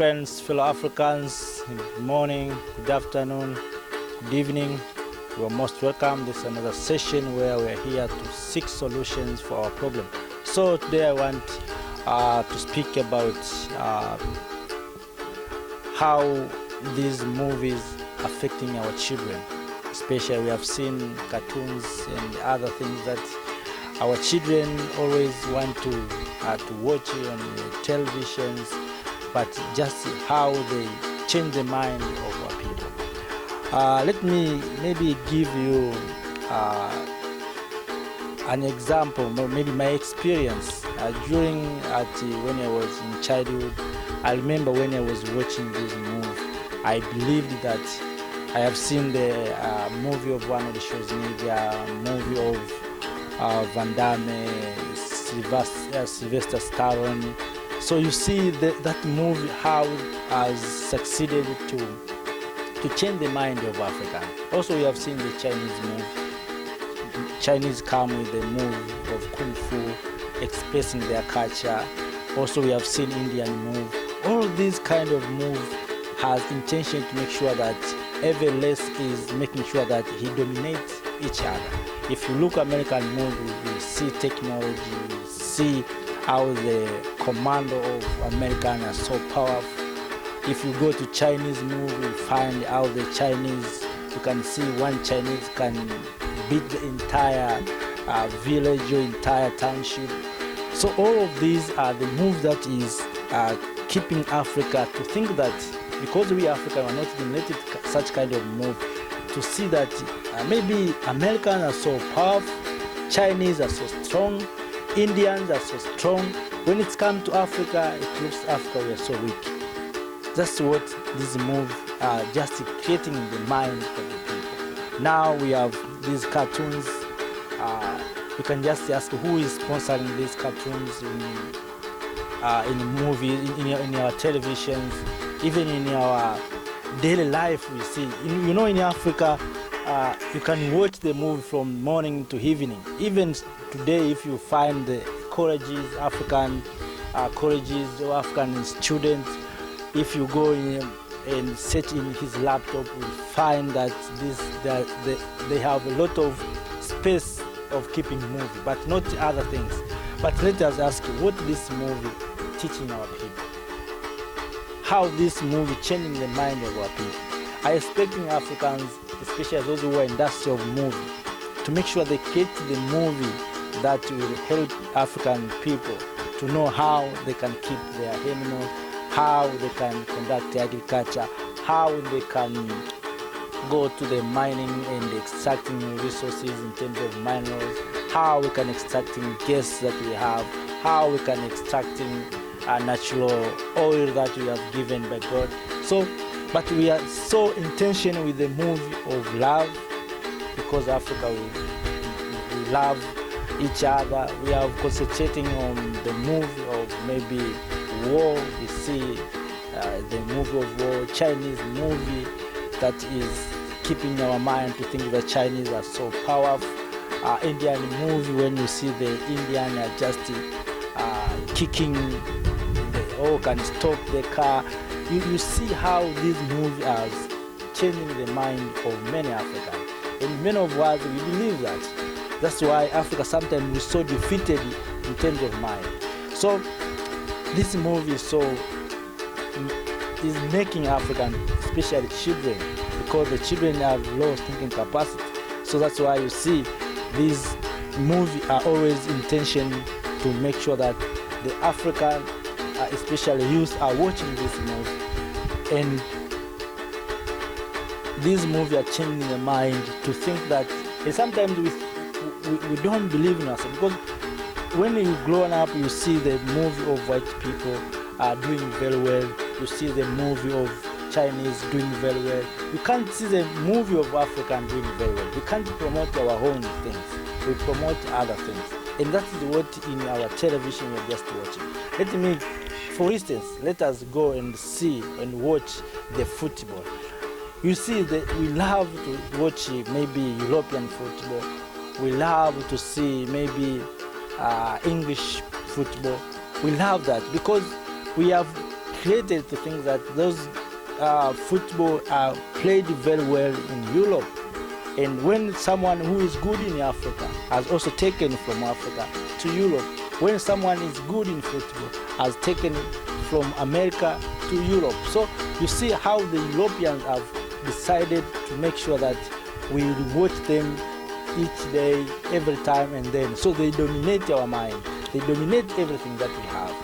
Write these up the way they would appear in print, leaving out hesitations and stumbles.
friends, fellow Africans. Good morning, good afternoon, good evening. You are most welcome. This is another session where we are here to seek solutions for our problem. So today I want to speak about how these movies affecting our children. Especially we have seen cartoons and other things that our children always want to watch on televisions, but just how they change the mind of our people. Let me maybe give you an example, maybe my experience during when I was in childhood. I remember when I was watching this movie, I believed that I have seen the movie of one of the shows, maybe a movie of Van Damme, Sylvester Stallone. So you see that movie how has succeeded to change the mind of Africa. Also, we have seen the Chinese movie. Chinese come with the movie of Kung Fu, expressing their culture. Also, we have seen Indian movie. All these kind of movies has intention to make sure that every race is making sure that he dominates each other. If you look American movie, you see technology, you see how the commando of American are so powerful. If you go to Chinese movie, you find how the Chinese, you can see one Chinese can beat the entire village or entire township. So all of these are the moves that is keeping Africa to think that because we Africa are not generated such kind of move, to see that maybe Americans are so powerful, Chinese are so strong, Indians are so strong. When it's come to Africa, it looks Africa we are so weak. That's what this move are just creating in the mind of the people. Now we have these cartoons. You can just ask who is sponsoring these cartoons in movies, in our televisions, even in our daily life. We see, in Africa, you can watch the movie from morning to evening. Even today, if you find the colleges, African colleges or African students, if you go in and search in his laptop, you find that they have a lot of space of keeping movie, but not other things. But let us ask you, what this movie teaching our people? How this movie changing the mind of our people? I expecting Africans, especially those who are industry of movie, to make sure they create the movie that will help African people to know how they can keep their animals, how they can conduct agriculture, how they can go to the mining and extracting resources in terms of minerals, how we can extracting gas that we have, how we can extracting natural oil that we have given by God. So, but we are so intentional with the movie of love, because Africa we love each other. We are concentrating on the movie of maybe war. We see the movie of war, Chinese movie that is keeping our mind to think the Chinese are so powerful. Indian movie, when you see the Indian are just kicking, they can stop the car. You see how this movie is changing the mind of many Africans. And many of us, we believe that. That's why Africa sometimes is so defeated in terms of mind. So this movie is making African, especially children, because the children have low thinking capacity. So that's why you see these movies are always intention to make sure that the African, especially youth, are watching this movie. And these movies are changing the mind to think that, and sometimes we don't believe in ourselves, because when you grown up, you see the movie of white people are doing very well. You see the movie of Chinese doing very well. You can't see the movie of African doing very well. We can't promote our own things. We promote other things. And that is what in our television we're just watching. Let me, for instance, let us go and see and watch the football. You see that we love to watch maybe European football. We love to see maybe English football. We love that because we have created to think that those football are played very well in Europe. And when someone who is good in Africa has also taken from Africa to Europe, when someone is good in football has taken from America to Europe. So you see how the Europeans have decided to make sure that we watch them each day, every time and then. So they dominate our mind. They dominate everything that we have.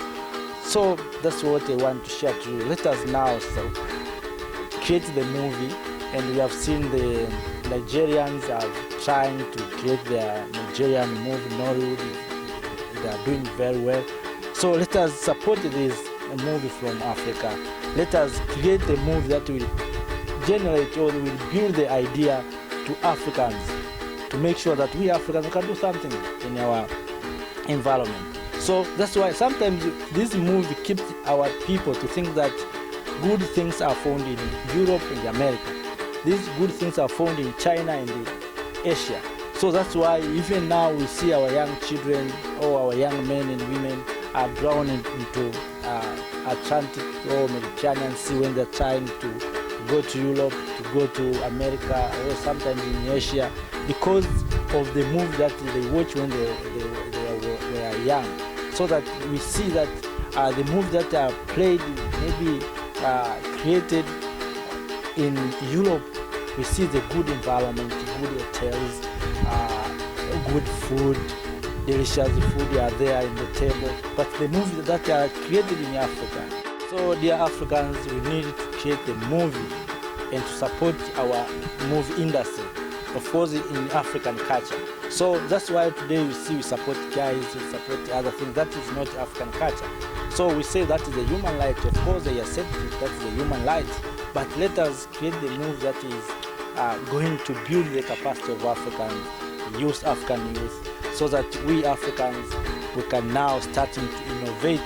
So that's what I want to share to you. Let us now create the movie, and we have seen the Nigerians are trying to create their Nigerian movie, Nollywood. They are doing very well. So let us support this movie from Africa. Let us create a movie that will generate or will build the idea to Africans to make sure that we Africans can do something in our environment. So that's why sometimes this movie keeps our people to think that good things are found in Europe and America. These good things are found in China and in Asia. So that's why even now we see our young children or our young men and women are drawn into Atlantic or Mediterranean Sea when they're trying to go to Europe, to go to America, or sometimes in Asia, because of the movie that they watch when they are young. So that we see that the movies that are played, maybe created in Europe, we see the good environment, good hotels, good food, delicious food are there in the table. But the movies that are created in Africa. So dear Africans, we need to create a movie and to support our movie industry, of course, in African culture. So that's why today we see we support guys, we support other things. That is not African culture. So we say that is a human right. Of course, they accept it, that is a human right. But let us create the movie that is going to build the capacity of African youth, so that we Africans, we can now starting to innovate,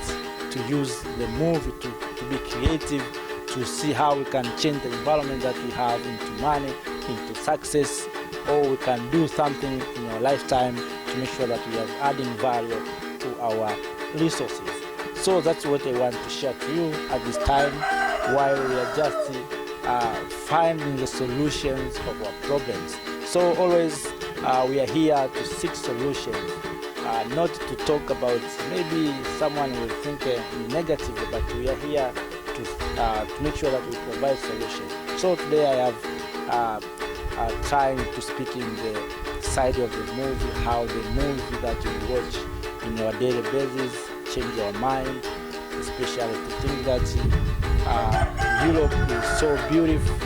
to use the movie to be creative, to see how we can change the environment that we have into money, into success, or we can do something in our lifetime to make sure that we are adding value to our resources. So that's what I want to share to you at this time, while we are just finding the solutions of our problems. So always we are here to seek solutions, not to talk about maybe someone will think negatively, but we are here to make sure that we provide solutions. So today I have trying to speak in the side of the movie, how the movie that you watch in your daily basis change your mind, especially to think that Europe is so beautiful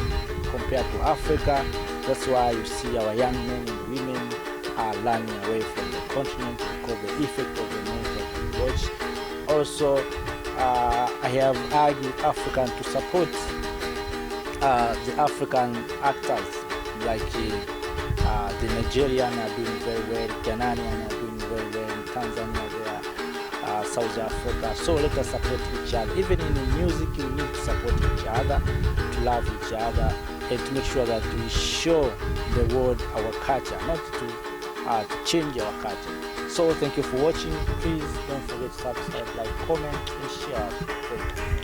compared to Africa. That's why you see our young men and women are running away from the continent because of the effect of the movie that we watch. Also, I have argued African to support the African actors, like the Nigerian are doing very well, Ghanaian are doing very well, in Tanzania, South Africa. So let us support each other. Even in the music, you need to support each other, to love each other, and to make sure that we show the world our culture, not to change our culture. So thank you for watching. Please don't forget to subscribe, like, comment, and share. Thank you.